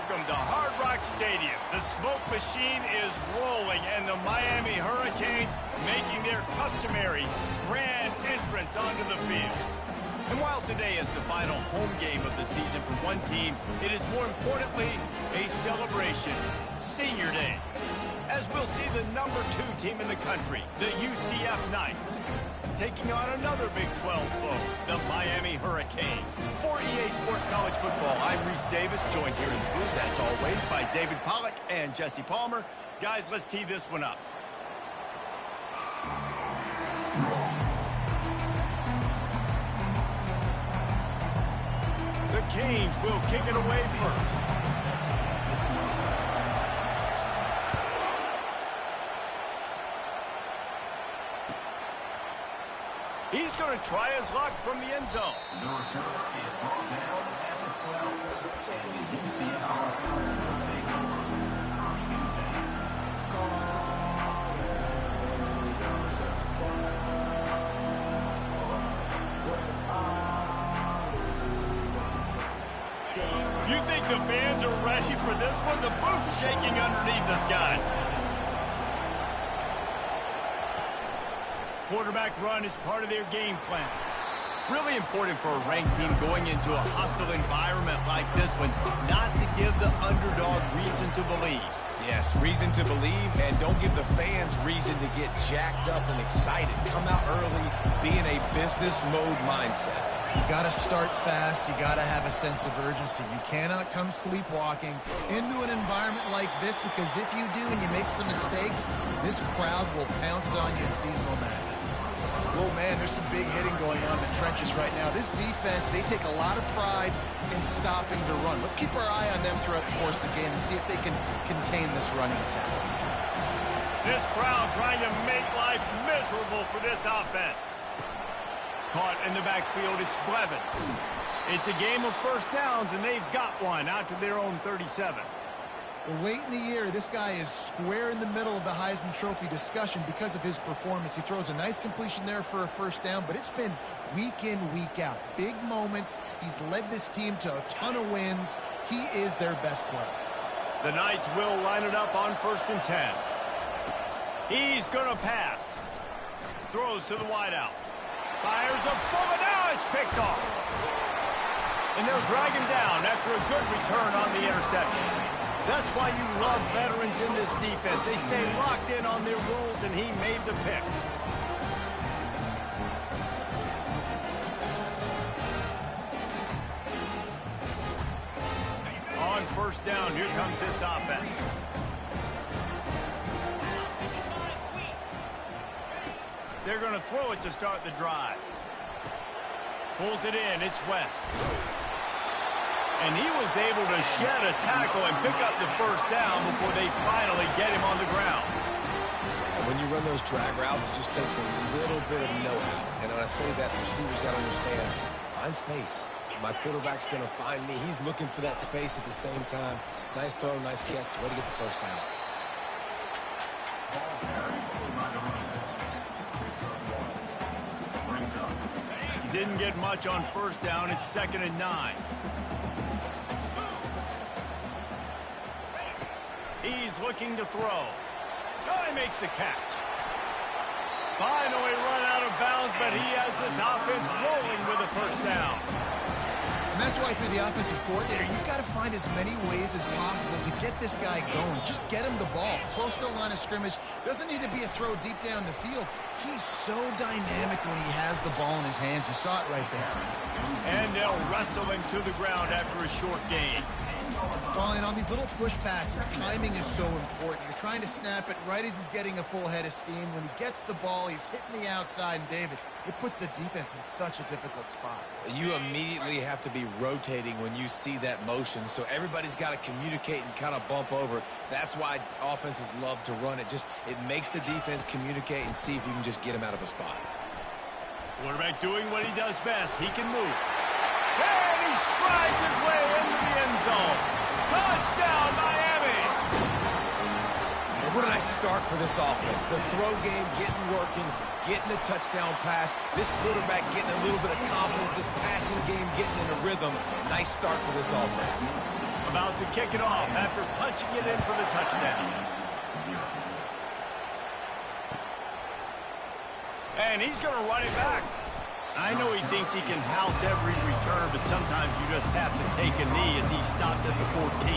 Welcome to Hard Rock Stadium. The smoke machine is rolling, and the Miami Hurricanes making their customary grand entrance onto the field. And while today is the final home game of the season for one team, it is more importantly a celebration, Senior Day, as we'll see the #2 team in the country, the UCF Knights, taking on another Big 12 foe, the Miami Hurricanes. For EA Sports College Football, I'm Reese Davis, joined here in the booth, as always, by David Pollack and Jesse Palmer. Guys, let's tee this one up. The Canes will kick it away first. He's going to try his luck from the end zone. The return is brought down at the 12, and the UCF offense will take over first and 10. You think the fans are ready for this one? The booth's shaking underneath us, guys. Quarterback run is part of their game plan. Really important for a ranked team going into a hostile environment like this one, not to give the underdog reason to believe. Yes, reason to believe, and don't give the fans reason to get jacked up and excited. Come out early, be in a business mode mindset. You got to start fast. You got to have a sense of urgency. You cannot come sleepwalking into an environment like this, because if you do and you make some mistakes, this crowd will pounce on you and seize momentum. Oh, man, there's some big hitting going on in the trenches right now. This defense, they take a lot of pride in stopping the run. Let's keep our eye on them throughout the course of the game and see if they can contain this running attack. This crowd trying to make life miserable for this offense. Caught in the backfield, it's Blevins. It's a game of first downs, and they've got one out to their own 37. Well, late in the year, this guy is square in the middle of the Heisman Trophy discussion because of his performance. He throws a nice completion there for a first down, but it's been week in, week out. Big moments. He's led this team to a ton of wins. He is their best player. The Knights will line it up on 1st and 10. He's going to pass. Throws to the wideout. Fires a bullet. Now it's picked off. And they'll drag him down after a good return on the interception. That's why you love veterans in this defense. They stay locked in on their rules, and he made the pick. On 1st down, here comes this offense. They're going to throw it to start the drive. Pulls it in. It's West. And he was able to shed a tackle and pick up the first down before they finally get him on the ground. When you run those drag routes, it just takes a little bit of know-how. And when I say that, the receivers got to understand, find space. My quarterback's going to find me. He's looking for that space at the same time. Nice throw, nice catch. Way to get the first down. Didn't get much on 1st down. It's 2nd and 9. He's looking to throw. Oh, he makes the catch. Finally run out of bounds, but he has this offense rolling with a first down. And that's why, through the offensive coordinator, you've got to find as many ways as possible to get this guy going. Just get him the ball close to the line of scrimmage. Doesn't need to be a throw deep down the field. He's so dynamic when he has the ball in his hands. You saw it right there. And they'll wrestle him to the ground after a short gain. Well, and on these little push passes, timing is so important. You're trying to snap it right as he's getting a full head of steam. When he gets the ball, he's hitting the outside, and David, it puts the defense in such a difficult spot. You immediately have to be rotating when you see that motion, so everybody's got to communicate and kind of bump over. That's why offenses love to run it. It makes the defense communicate and see if you can just get him out of a spot. Quarterback doing what he does best. He can move. And he strides his way into the end zone. Touchdown, Miami! And where did I start for this offense? The throw game getting working, getting the touchdown pass. This quarterback getting a little bit of confidence. This passing game getting in a rhythm. Nice start for this offense. about to kick it off after punching it in for the touchdown. And he's going to run it back. I know he thinks he can house every return, but sometimes you just have to take a knee as he stopped at the 14.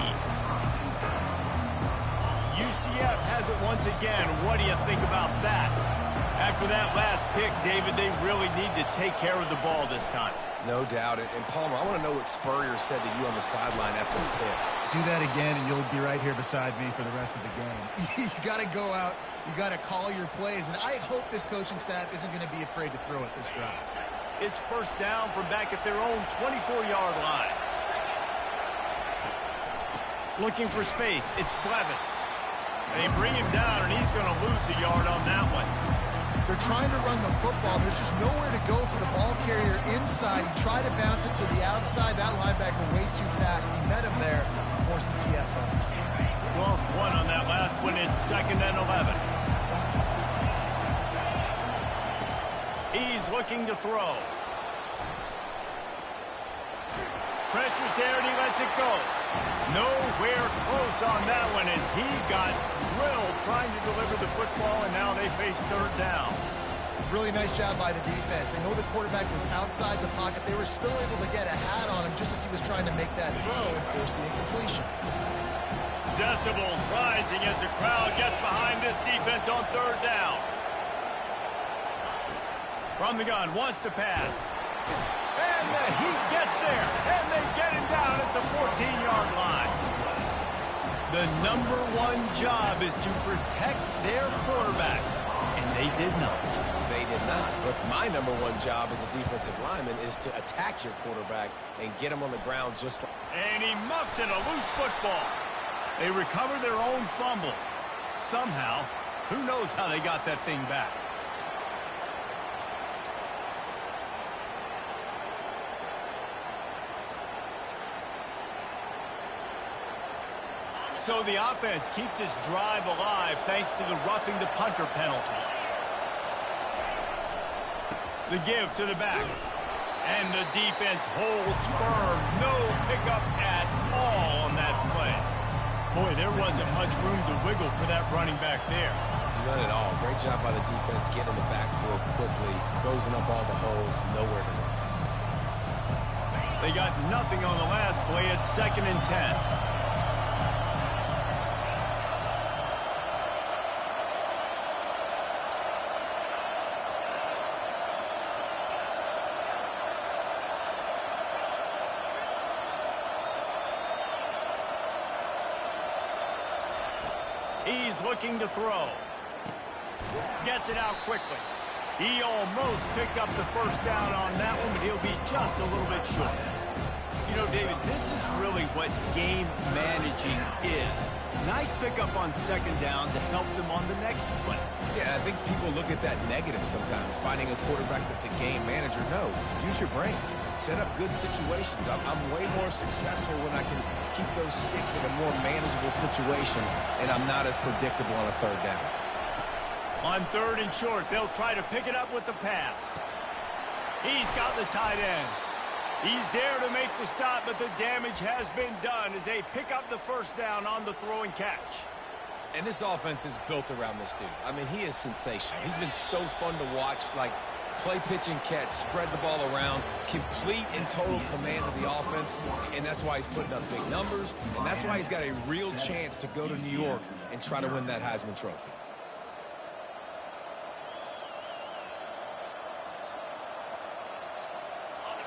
UCF has it once again. What do you think about that? After that last pick, David, they really need to take care of the ball this time. No doubt. And Palmer, I want to know what Spurrier said to you on the sideline after the pick. Do that again, and you'll be right here beside me for the rest of the game. You got to go out. You got to call your plays. And I hope this coaching staff isn't going to be afraid to throw it this drive. It's first down from back at their own 24-yard line. Looking for space. It's Blevins. They bring him down, and he's going to lose a yard on that one. They're trying to run the football. There's just nowhere to go for the ball carrier inside. He tried to bounce it to the outside. That linebacker way too fast. He met him there and forced the TFO. Lost one on that last one. It's 2nd and 11. He's looking to throw. Pressure's there, and he lets it go. Nowhere close on that one as he got drilled trying to deliver the football, and now they face 3rd down. Really nice job by the defense. They know the quarterback was outside the pocket. They were still able to get a hat on him just as he was trying to make that throw and force the incompletion. Decibels rising as the crowd gets behind this defense on 3rd down. From the gun, wants to pass. And the heat gets there, and they get him down at the 14-yard line. The #1 job is to protect their quarterback, and they did not. They did not. But my #1 job as a defensive lineman is to attack your quarterback and get him on the ground just like... And he muffs it, a loose football. They recover their own fumble. Somehow, who knows how they got that thing back. So the offense keeps its drive alive thanks to the roughing the punter penalty. The give to the back. And the defense holds firm. No pickup at all on that play. Boy, there wasn't much room to wiggle for that running back there. None at all. Great job by the defense getting in the backfield quickly, closing up all the holes, nowhere to run. They got nothing on the last play. It's 2nd and 10. He's looking to throw. Gets it out quickly. He almost picked up the first down on that one, but he'll be just a little bit short. You know, David, this is really what game managing is. Nice pickup on 2nd down to help them on the next play. Yeah, I think people look at that negative sometimes, finding a quarterback that's a game manager. No, use your brain. Set up good situations. I'm way more successful when I can keep those sticks in a more manageable situation, and I'm not as predictable on a 3rd down. On 3rd and short, they'll try to pick it up with the pass. He's got the tight end. He's there to make the stop, but the damage has been done as they pick up the first down on the throw and catch. And this offense is built around this dude. I mean, he is sensational. He's been so fun to watch, like play, pitch, and catch, spread the ball around, complete and total command of the offense, and that's why he's putting up big numbers, and that's why he's got a real chance to go to New York and try to win that Heisman Trophy.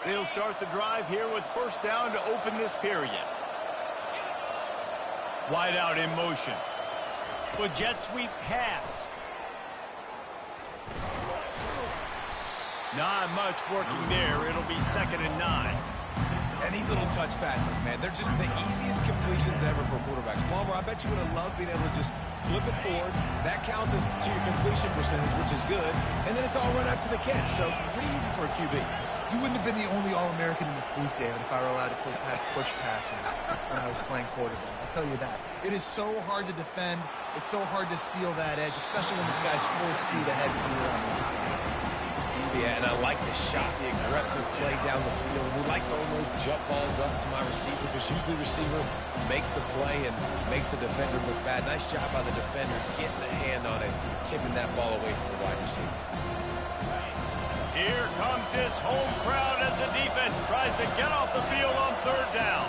They'll start the drive here with first down to open this period. Wide out in motion. With jet sweep pass. Not much working there. It'll be 2nd and 9. And these little touch passes, man, they're just the easiest completions ever for quarterbacks. Palmer, I bet you would have loved being able to just flip it forward. That counts as to your completion percentage, which is good. And then it's all run up to the catch, so pretty easy for a QB. You wouldn't have been the only All-American in this booth, David, if I were allowed to have push passes when I was playing quarterback. I'll tell you that. It is so hard to defend. It's so hard to seal that edge, especially when this guy's full speed ahead coming around the inside. Yeah, and I like the shot, the aggressive play down the field. We like throwing those jump balls up to my receiver because usually the receiver makes the play and makes the defender look bad. Nice job by the defender getting a hand on it, tipping that ball away from the wide receiver. Here comes his home crowd as the defense tries to get off the field on third down.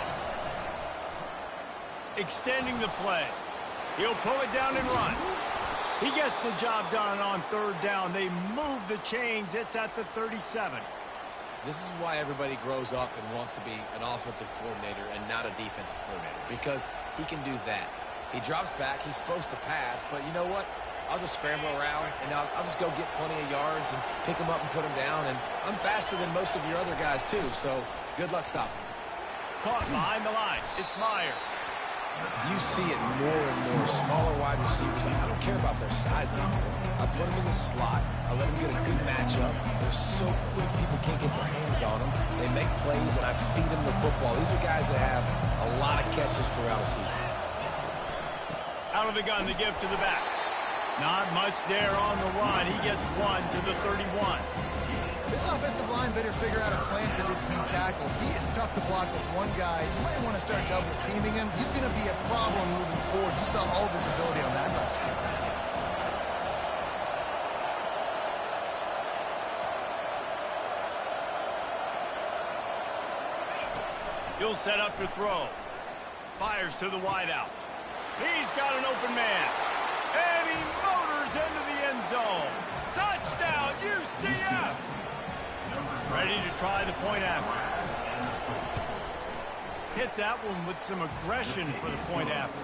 Extending the play. He'll pull it down and run. He gets the job done on third down. They move the chains. It's at the 37. This is why everybody grows up and wants to be an offensive coordinator and not a defensive coordinator, because he can do that. He drops back. He's supposed to pass, but you know what? I'll just scramble around, and I'll just go get plenty of yards and pick them up and put them down, and I'm faster than most of your other guys, too, so good luck stopping. Caught behind the line. It's Myers. You see it more and more. Smaller wide receivers, I don't care about their size anymore. I put them in the slot. I let them get a good matchup. They're so quick, people can't get their hands on them. They make plays, and I feed them the football. These are guys that have a lot of catches throughout a season. Out of the gun to give to the back. Not much there on the run. He gets one to the 31. This offensive line better figure out a plan for this D tackle. He is tough to block with one guy. You might want to start double teaming him. He's going to be a problem moving forward. You saw all of his ability on that last play. He'll set up to throw. Fires to the wideout. He's got an open man. And he motors into the end zone. Touchdown, UCF! Ready to try the point after. Hit that one with some aggression for the point after.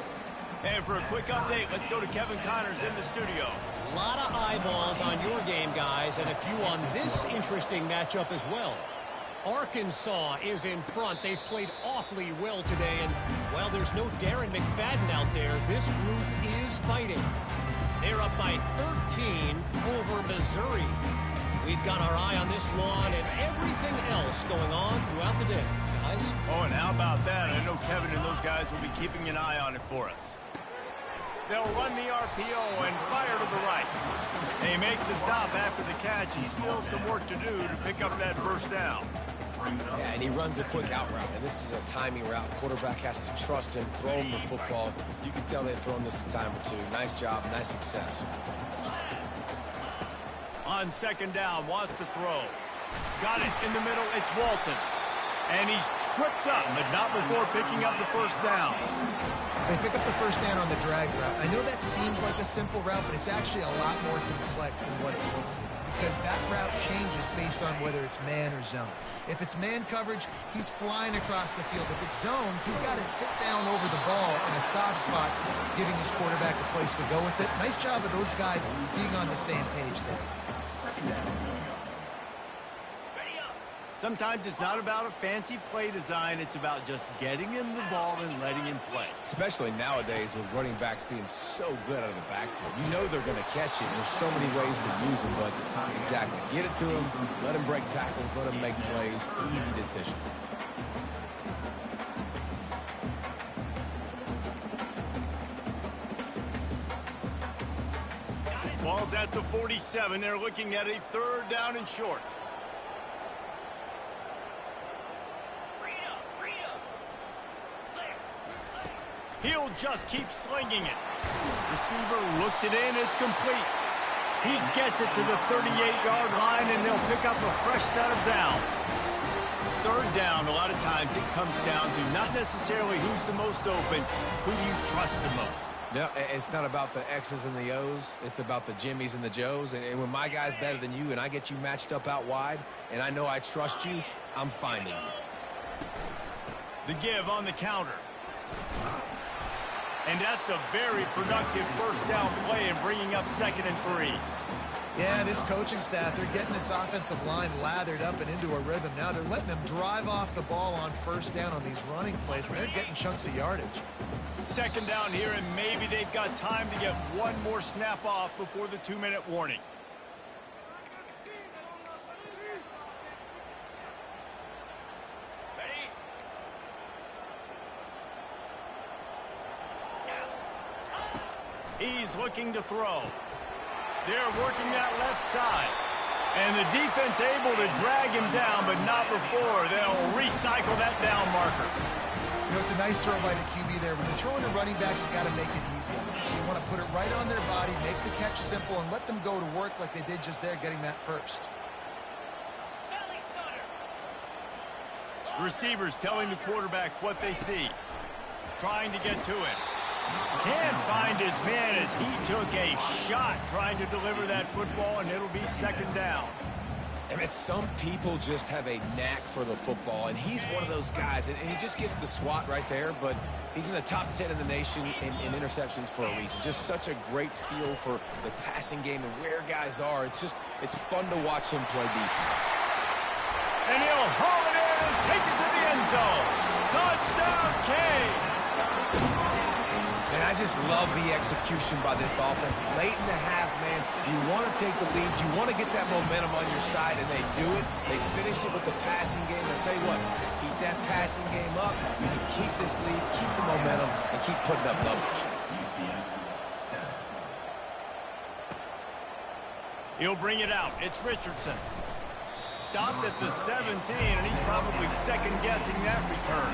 And for a quick update, let's go to Kevin Connors in the studio. A lot of eyeballs on your game, guys, and a few on this interesting matchup as well. Arkansas is in front. They've played awfully well today, and while there's no Darren McFadden out there, this group is fighting. They're up by 13 over Missouri. We've got our eye on this one and everything else going on throughout the day, guys. Oh, and how about that? I know Kevin and those guys will be keeping an eye on it for us. They'll run the RPO and fire to the right. They make the stop after the catch. He's still some work to do to pick up that first down. Yeah, and he runs a quick out route, and this is a timing route. Quarterback has to trust him, throw him the football. You can tell they've thrown this a time or two. Nice job, nice success. On second down, wants to throw. Got it in the middle. It's Walton. And he's tripped up, but not before picking up the first down. They pick up the first down on the drag route. I know that seems like a simple route, but it's actually a lot more complex than what it looks like, because that route changes based on whether it's man or zone. If it's man coverage, he's flying across the field. If it's zone, he's got to sit down over the ball in a soft spot, giving his quarterback a place to go with it. Nice job of those guys being on the same page there. Sometimes it's not about a fancy play design. It's about just getting him the ball and letting him play. Especially nowadays with running backs being so good out of the backfield. You know they're going to catch it. There's so many ways to use them, but exactly. Get it to him, let him break tackles, let him make plays. Easy decision. Ball's at the 47. They're looking at a third down and short. He'll just keep slinging it. Receiver looks it in. It's complete. He gets it to the 38-yard line, and they'll pick up a fresh set of downs. Third down, a lot of times it comes down to not necessarily who's the most open, who do you trust the most. No, it's not about the X's and the O's. It's about the Jimmies and the Joes. And when my guy's better than you and I get you matched up out wide and I know I trust you, I'm finding you. The give on the counter. And that's a very productive first down play and bringing up 2nd and 3. Yeah, this coaching staff, they're getting this offensive line lathered up and into a rhythm. Now they're letting them drive off the ball on first down on these running plays, and they're getting chunks of yardage. 2nd down here, and maybe they've got time to get one more snap off before the 2-minute warning. He's looking to throw. They're working that left side. And the defense able to drag him down, but not before they'll recycle that down marker. You know, it's a nice throw by the QB there. When you're throwing to running backs, you got to make it easy. So you want to put it right on their body, make the catch simple, and let them go to work like they did just there, getting that first. Receivers telling the quarterback what they see. Trying to get to him. Can't find his man as he took a shot trying to deliver that football, and it'll be second down. And some people just have a knack for the football, and he's one of those guys, and he just gets the swat right there, but he's in the top 10 in the nation in interceptions for a reason. Just such a great feel for the passing game and where guys are. It's fun to watch him play defense. And he'll haul it in and take it to the end zone. Touchdown, Kane! And I just love the execution by this offense. Late in the half, man, you want to take the lead. You want to get that momentum on your side, and they do it. They finish it with the passing game. I'll tell you what, keep that passing game up. You can keep this lead, keep the momentum, and keep putting up numbers. He'll bring it out. It's Richardson. Stopped at the 17, and he's probably second-guessing that return.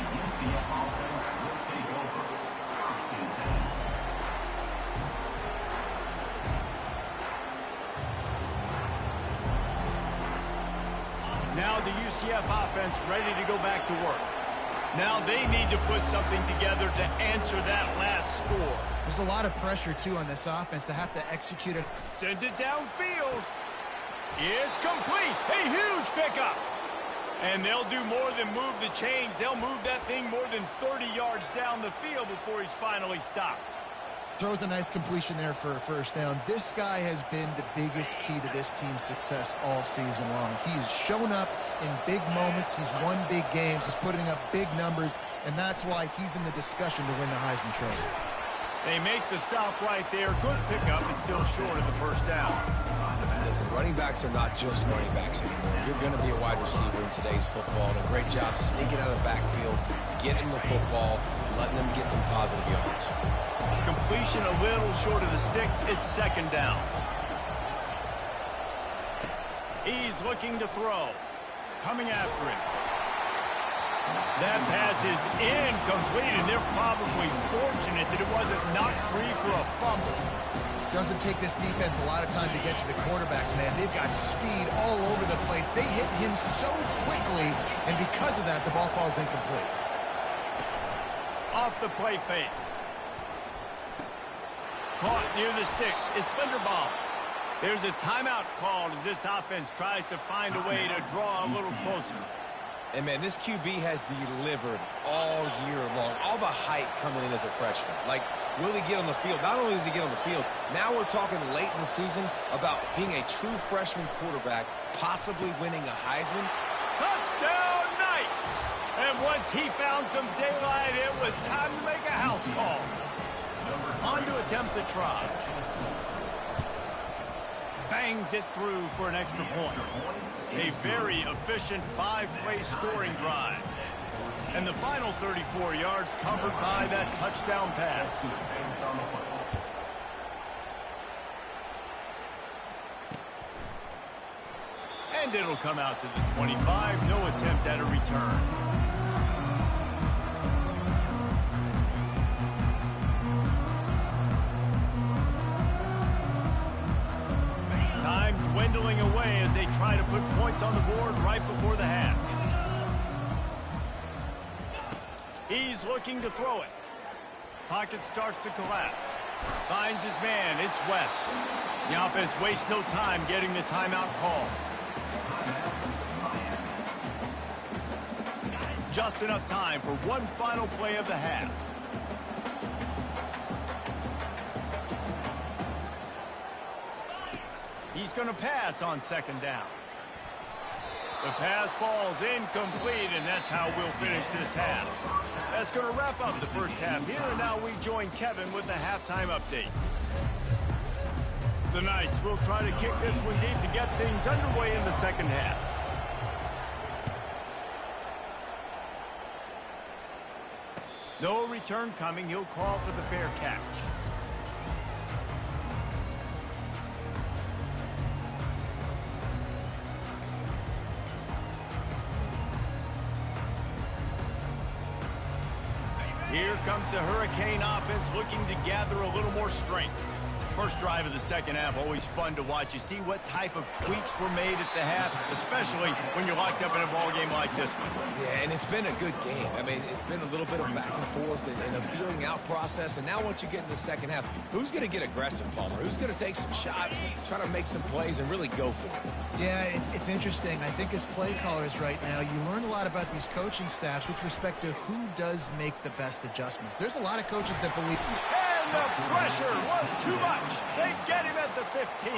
Now the UCF offense ready to go back to work. Now they need to put something together to answer that last score. There's a lot of pressure, too, on this offense to have to execute it. Sends it downfield. It's complete. A huge pickup. And they'll do more than move the chains. They'll move that thing more than 30 yards down the field before he's finally stopped. Throws a nice completion there for a first down. This guy has been the biggest key to this team's success all season long. He's shown up in big moments. He's won big games. He's putting up big numbers, and that's why he's in the discussion to win the Heisman Trophy. They make the stop right there. Good pickup, but still short of the first down. Listen, running backs are not just running backs anymore. You're going to be a wide receiver in today's football, and a great job sneaking out of the backfield, getting the football, letting them get some positive yards. Completion a little short of the sticks. It's second down. He's looking to throw. Coming after him. That pass is incomplete, and they're probably fortunate that it wasn't knocked free for a fumble. Doesn't take this defense a lot of time to get to the quarterback, man. They've got speed all over the place. They hit him so quickly, and because of that, the ball falls incomplete. Off the play fake. Caught near the sticks. It's Linderbaum. There's a timeout called as this offense tries to find a way to draw a little closer. And, man, this QB has delivered all year long. All the hype coming in as a freshman. Like, will he get on the field? Not only does he get on the field, now we're talking late in the season about being a true freshman quarterback, possibly winning a Heisman. Touchdown, Knights! And once he found some daylight, it was time to make a house call. On to attempt the try. Bangs it through for an extra point. A very efficient five-play scoring drive. And the final 34 yards covered by that touchdown pass. And it'll come out to the 25. No attempt at a return. Time dwindling away as they try to put points on the board right before the half. He's looking to throw it. Pocket starts to collapse. Finds his man. It's West. The offense wastes no time getting the timeout call. Just enough time for one final play of the half. He's going to pass on second down. The pass falls incomplete, and that's how we'll finish this half. That's going to wrap up the first half here, and now we join Kevin with the halftime update. The Knights will try to kick this one deep to get things underway in the second half. No return coming. He'll call for the fair catch. Here comes the Hurricane offense looking to gather a little more strength. First drive of the second half, always fun to watch. You see what type of tweaks were made at the half, especially when you're locked up in a ball game like this one. Yeah, and it's been a good game. I mean, it's been a little bit of back and forth and a feeling out process. And now once you get in the second half, who's going to get aggressive, Palmer? Who's going to take some shots, try to make some plays, and really go for it? Yeah, it's interesting. I think as play callers right now, you learn a lot about these coaching staffs with respect to who does make the best adjustments. There's a lot of coaches that believe... And the pressure was too much. They get him at the 15.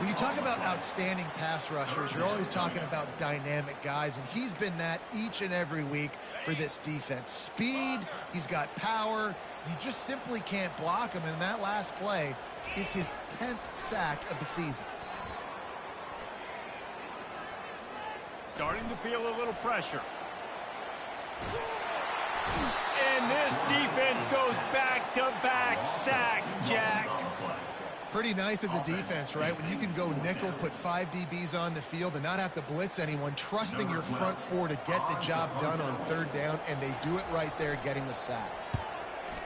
When you talk about outstanding pass rushers, you're always talking about dynamic guys, and he's been that each and every week for this defense. Speed, he's got power. You just simply can't block him, and that last play is his 10th sack of the season. Starting to feel a little pressure. And this defense goes back-to-back sack, Jack. Pretty nice as a defense, right? When you can go nickel, put 5 DBs on the field and not have to blitz anyone, trusting your front four to get the job done on third down, and they do it right there, getting the sack.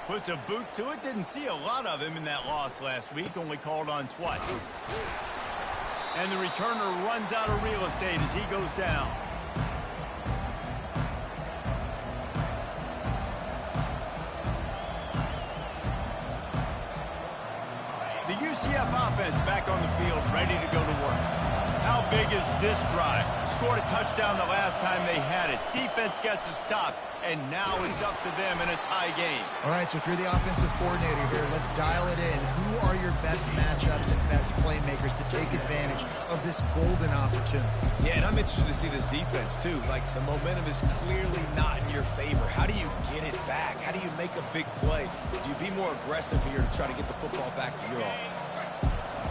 Puts a boot to it. Didn't see a lot of him in that loss last week, only called on twice. And the returner runs out of real estate as he goes down. The UCF offense back on the field, ready to go to work. How big is this drive? Scored a touchdown the last time they had it. Defense gets a stop, and now it's up to them in a tie game. All right, so if you're the offensive coordinator here, let's dial it in. Who are your best matchups and best playmakers to take advantage of this golden opportunity? Yeah, and I'm interested to see this defense, too. Like, the momentum is clearly not in your favor. How do you get it back? How do you make a big play? Do you be more aggressive here to try to get the football back to your offense?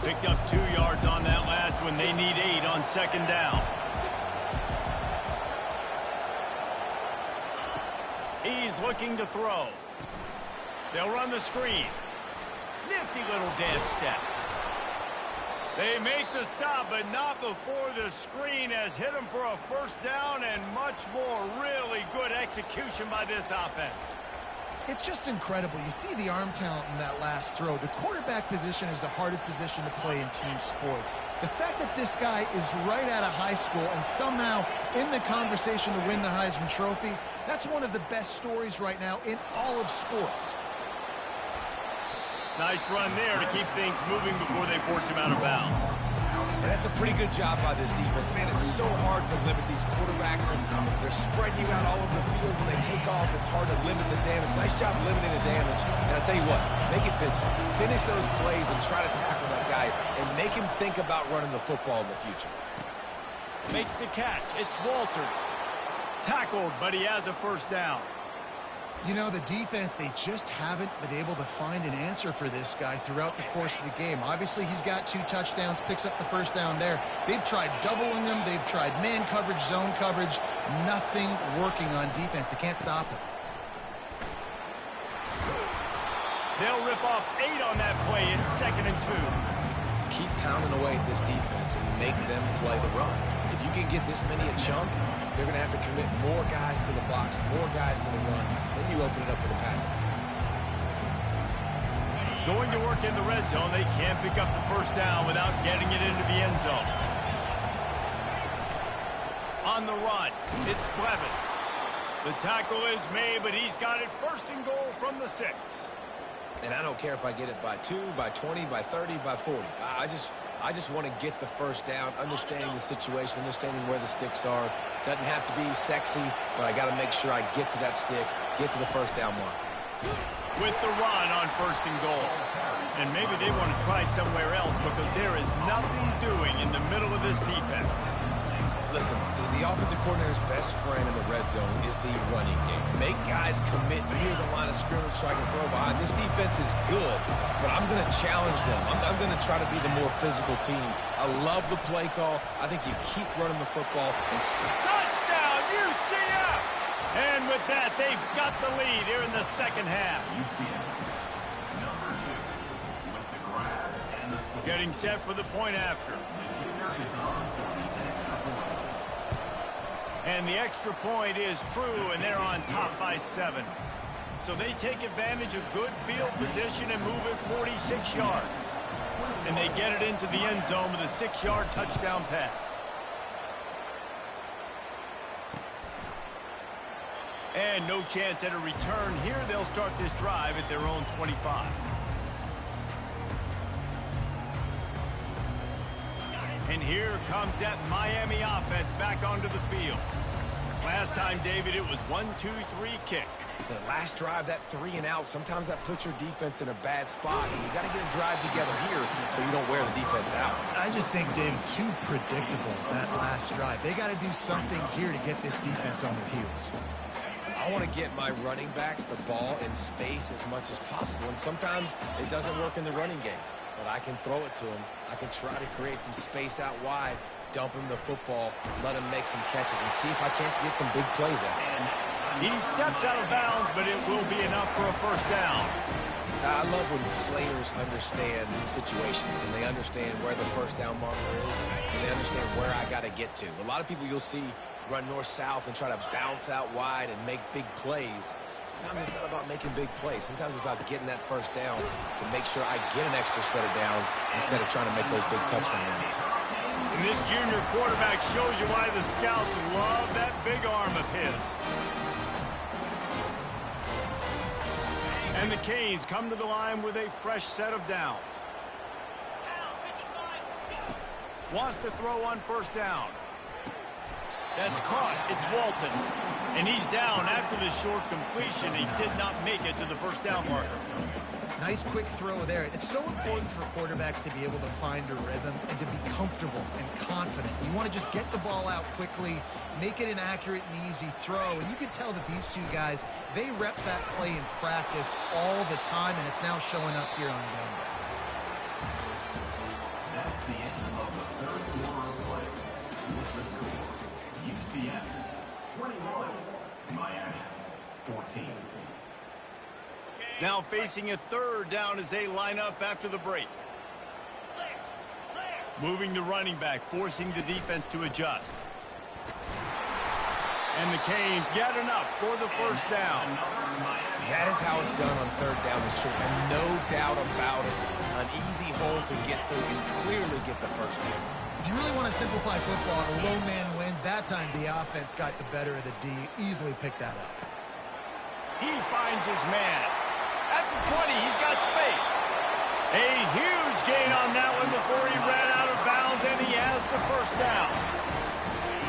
Picked up 2 yards on that last one. They need 8 on second down. He's looking to throw. They'll run the screen. Nifty little dance step. They make the stop, but not before the screen has hit him for a first down, and much more. Really good execution by this offense. It's just incredible. You see the arm talent in that last throw. The quarterback position is the hardest position to play in team sports. The fact that this guy is right out of high school and somehow in the conversation to win the Heisman Trophy, that's one of the best stories right now in all of sports. Nice run there to keep things moving before they force him out of bounds. And that's a pretty good job by this defense. Man, it's so hard to limit these quarterbacks, and they're spreading you out all over the field. When they take off, it's hard to limit the damage. Nice job limiting the damage. And I'll tell you what, make it physical. Finish those plays and try to tackle that guy and make him think about running the football in the future. Makes the catch. It's Walters. Tackled, but he has a first down. You know, the defense, they just haven't been able to find an answer for this guy throughout the course of the game. Obviously, he's got 2 touchdowns, picks up the first down there. They've tried doubling him. They've tried man coverage, zone coverage. Nothing working on defense. They can't stop him. They'll rip off 8 on that play. It's 2nd and 2. Keep pounding away at this defense and make them play the run. If you can get this many a chunk, they're going to have to commit more guys to the box, more guys to the run. Then you open it up for the passing. Going to work in the red zone. They can't pick up the first down without getting it into the end zone. On the run, it's Blevins. The tackle is made, but he's got it 1st and goal from the 6. And I don't care if I get it by 2, by 20, by 30, by 40. I just want to get the first down, understanding the situation, understanding where the sticks are. Doesn't have to be sexy, but I got to make sure I get to that stick, get to the first down mark. With the run on 1st and goal. And maybe they want to try somewhere else because there is nothing doing in the middle of this defense. Listen, the offensive coordinator's best friend in the red zone is the running game. Make guys commit near the line of scrimmage so I can throw behind. This defense is good, but I'm going to challenge them. I'm going to try to be the more physical team. I love the play call. I think you keep running the football. And touchdown, UCF! And with that, they've got the lead here in the second half. Getting set for the point after. And the extra point is true, and they're on top by 7. So they take advantage of good field position and move it 46 yards. And they get it into the end zone with a 6-yard touchdown pass. And no chance at a return here. They'll start this drive at their own 25. And here comes that Miami offense back onto the field. Last time, David, it was 1-2-3 kick. The last drive, that 3 and out, sometimes that puts your defense in a bad spot. And you got to get a drive together here so you don't wear the defense out. I just think, David, too predictable, that last drive. They got to do something here to get this defense on their heels. I want to get my running backs the ball in space as much as possible. And sometimes it doesn't work in the running game. But I can throw it to them. I can try to create some space out wide, dump him the football, let him make some catches, and see if I can't get some big plays out of him. He steps out of bounds, but it will be enough for a first down. I love when players understand situations and they understand where the first down marker is and they understand where I got to get to. A lot of people you'll see run north-south and try to bounce out wide and make big plays. Sometimes it's not about making big plays. Sometimes it's about getting that first down to make sure I get an extra set of downs instead of trying to make those big touchdown runs. And this junior quarterback shows you why the scouts love that big arm of his. And the Canes come to the line with a fresh set of downs. Wants to throw on first down. That's caught. It's Walton. And he's down after the short completion. He did not make it to the first down marker. Nice quick throw there. It's so important for quarterbacks to be able to find a rhythm and to be comfortable and confident. You want to just get the ball out quickly, make it an accurate and easy throw. And you can tell that these two guys, they rep that play in practice all the time, and it's now showing up here on game. That's the end of the third quarter of play. With the score, UCF 21, Miami 14. Now facing a third down as they line up after the break. Moving the running back, forcing the defense to adjust. And the Canes get enough for the first down. That is how it's done on third down and short, and no doubt about it. An easy hole to get through and clearly get the first down. If you really want to simplify football, a low man wins. That time the offense got the better of the D. Easily picked that up. He finds his man. At the 20, he's got space. A huge gain on that one before he ran out of bounds, and he has the first down.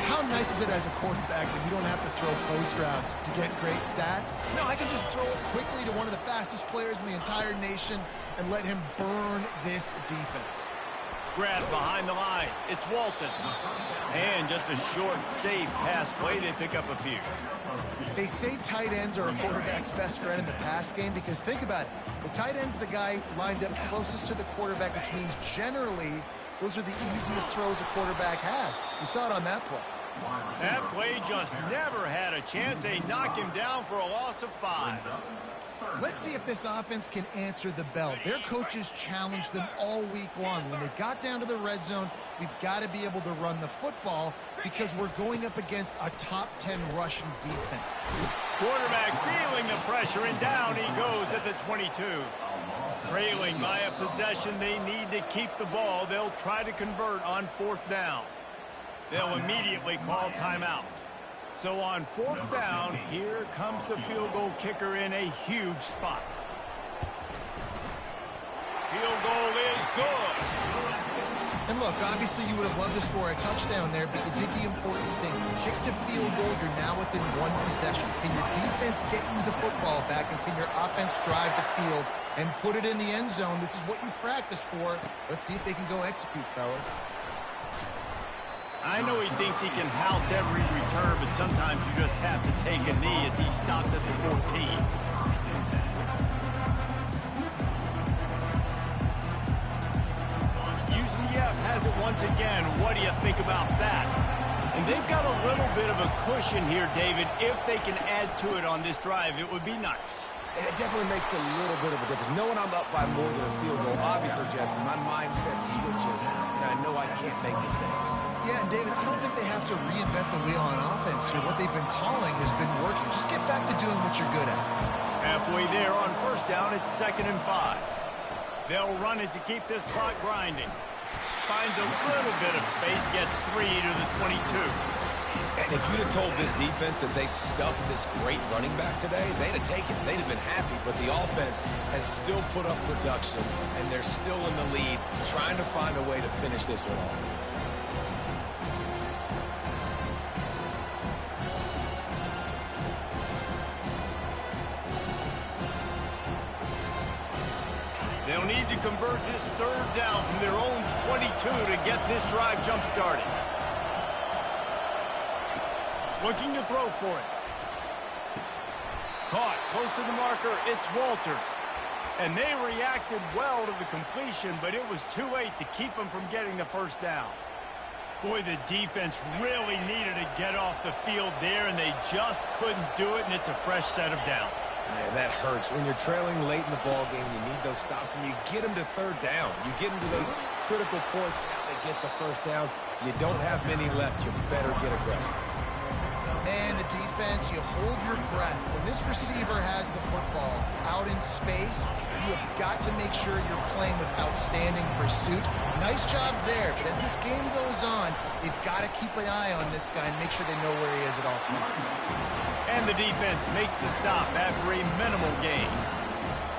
How nice is it as a quarterback that you don't have to throw post routes to get great stats? No, I can just throw it quickly to one of the fastest players in the entire nation and let him burn this defense. Grabbed behind the line. It's Walton. And just a short, safe pass play. They pick up a few. They say tight ends are a quarterback's best friend in the pass game because think about it. The tight end's the guy lined up closest to the quarterback, which means generally those are the easiest throws a quarterback has. You saw it on that play. That play just never had a chance. They knock him down for a loss of 5. Let's see if this offense can answer the bell. Their coaches challenged them all week long. When they got down to the red zone, we've got to be able to run the football because we're going up against a top 10 rushing defense. Quarterback feeling the pressure, and down he goes at the 22. Trailing by a possession, they need to keep the ball. They'll try to convert on fourth down. They'll immediately call timeout. So on fourth down, here comes the field goal kicker in a huge spot. Field goal is good. And look, obviously you would have loved to score a touchdown there, but you did the important thing. You kicked a field goal, you're now within one possession. Can your defense get you the football back, and can your offense drive the field and put it in the end zone? This is what you practice for. Let's see if they can go execute, fellas. I know he thinks he can house every return, but sometimes you just have to take a knee as he stopped at the 14. UCF has it once again. What do you think about that? And they've got a little bit of a cushion here, David. If they can add to it on this drive, it would be nice. And it definitely makes a little bit of a difference. Knowing I'm up by more than a field goal, obviously, Jesse, my mindset switches, and I know I can't make mistakes. Yeah, and David, I don't think they have to reinvent the wheel on offense here. What they've been calling has been working. Just get back to doing what you're good at. Halfway there on first down, it's 2nd and 5. They'll run it to keep this clock grinding. Finds a little bit of space, gets 3 to the 22. And if you'd have told this defense that they stuffed this great running back today, they'd have taken it. They'd have been happy. But the offense has still put up production, and they're still in the lead, trying to find a way to finish this one off. They'll need to convert this 3rd down from their own 22 to get this drive jump-started. Looking to throw for it. Caught close to the marker, it's Walters. And they reacted well to the completion, but it was too late to keep them from getting the first down. Boy, the defense really needed to get off the field there, and they just couldn't do it, and it's a fresh set of downs. Man, that hurts. When you're trailing late in the ball game, you need those stops, and you get them to 3rd down. You get them to those critical points. Now they get the first down. You don't have many left. You better get aggressive. And the defense, you hold your breath. When this receiver has the football out in space, you have got to make sure you're playing with outstanding pursuit. Nice job there, but as this game goes on, you've got to keep an eye on this guy and make sure they know where he is at all times. And the defense makes the stop after a minimal gain.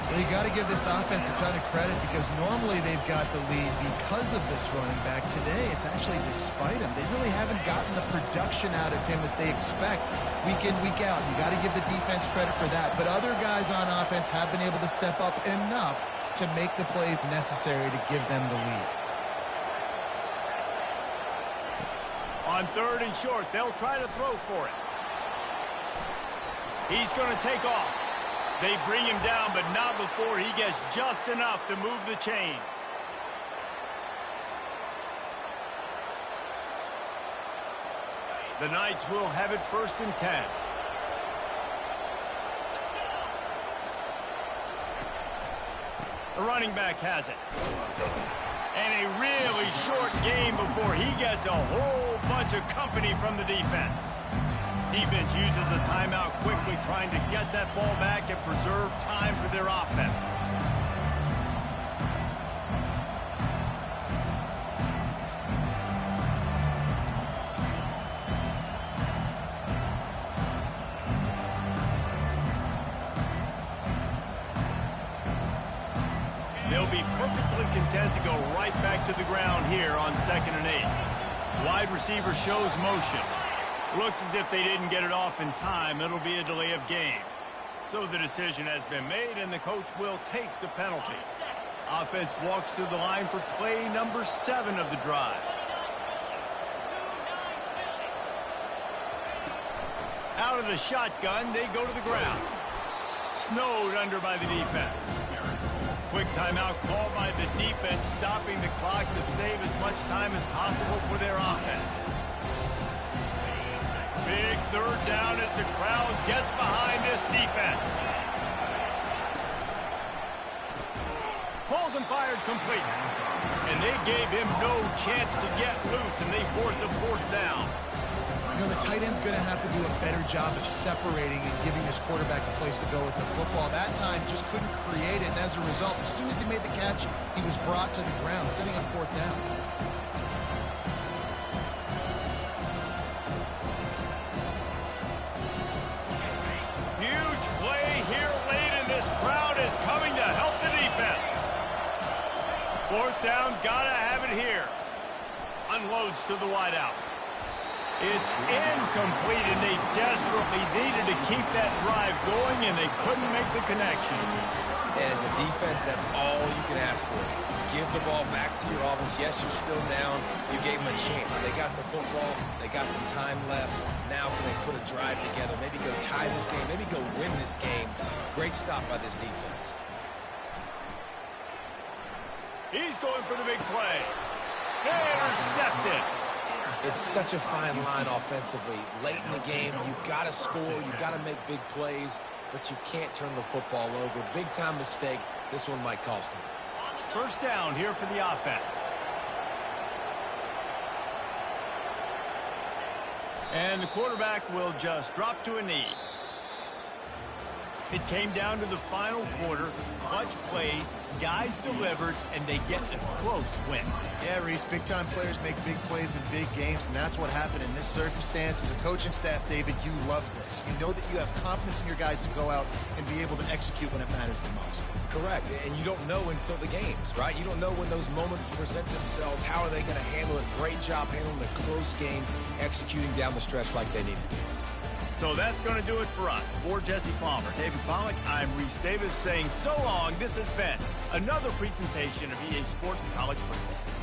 Well, you got to give this offense a ton of credit because normally they've got the lead because of this running back. Today, it's actually despite him. They really haven't gotten the production out of him that they expect week in, week out. You got to give the defense credit for that. But other guys on offense have been able to step up enough to make the plays necessary to give them the lead. On 3rd and short, they'll try to throw for it. He's going to take off. They bring him down, but not before he gets just enough to move the chains. The Knights will have it 1st and 10. The running back has it. And a really short game before he gets a whole bunch of company from the defense. Defense uses a timeout quickly, trying to get that ball back and preserve time for their offense. They'll be perfectly content to go right back to the ground here on 2nd and 8. Wide receiver shows motion. Looks as if they didn't get it off in time. It'll be a delay of game. So the decision has been made, and the coach will take the penalty. Offense walks to the line for play number 7 of the drive. Out of the shotgun, they go to the ground. Snowed under by the defense. Quick timeout called by the defense, stopping the clock to save as much time as possible for their offense. Big 3rd down as the crowd gets behind this defense. Pulls and fired complete. And they gave him no chance to get loose, and they force a 4th down. You know, the tight end's going to have to do a better job of separating and giving his quarterback a place to go with the football. That time just couldn't create it, and as a result, as soon as he made the catch, he was brought to the ground, setting up 4th down. Huge play here late, and this crowd is coming to help the defense. 4th down, gotta have it here. Unloads to the wideout. It's incomplete, and they desperately needed to keep that drive going, and they couldn't make the connection. And as a defense, that's all you can ask for. Give the ball back to your offense. Yes, you're still down. You gave them a chance. They got the football. They got some time left. Now can they put a drive together? Maybe go tie this game. Maybe go win this game. Great stop by this defense. He's going for the big play. Intercepted. It's such a fine line offensively. Late in the game, you've got to score, you've got to make big plays, but you can't turn the football over. Big-time mistake. This one might cost them. 1st down here for the offense. And the quarterback will just drop to a knee. It came down to the final quarter, clutch plays, guys delivered, and they get a close win. Yeah, Reese, big-time players make big plays in big games, and that's what happened in this circumstance. As a coaching staff, David, you love this. You know that you have confidence in your guys to go out and be able to execute when it matters the most. Correct, and you don't know until the games, right? You don't know when those moments present themselves. How are they going to handle it? Great job handling a close game, executing down the stretch like they needed to. So that's going to do it for us. For Jesse Palmer, David Pollack, I'm Reese Davis saying so long. This has been another presentation of EA Sports College Football.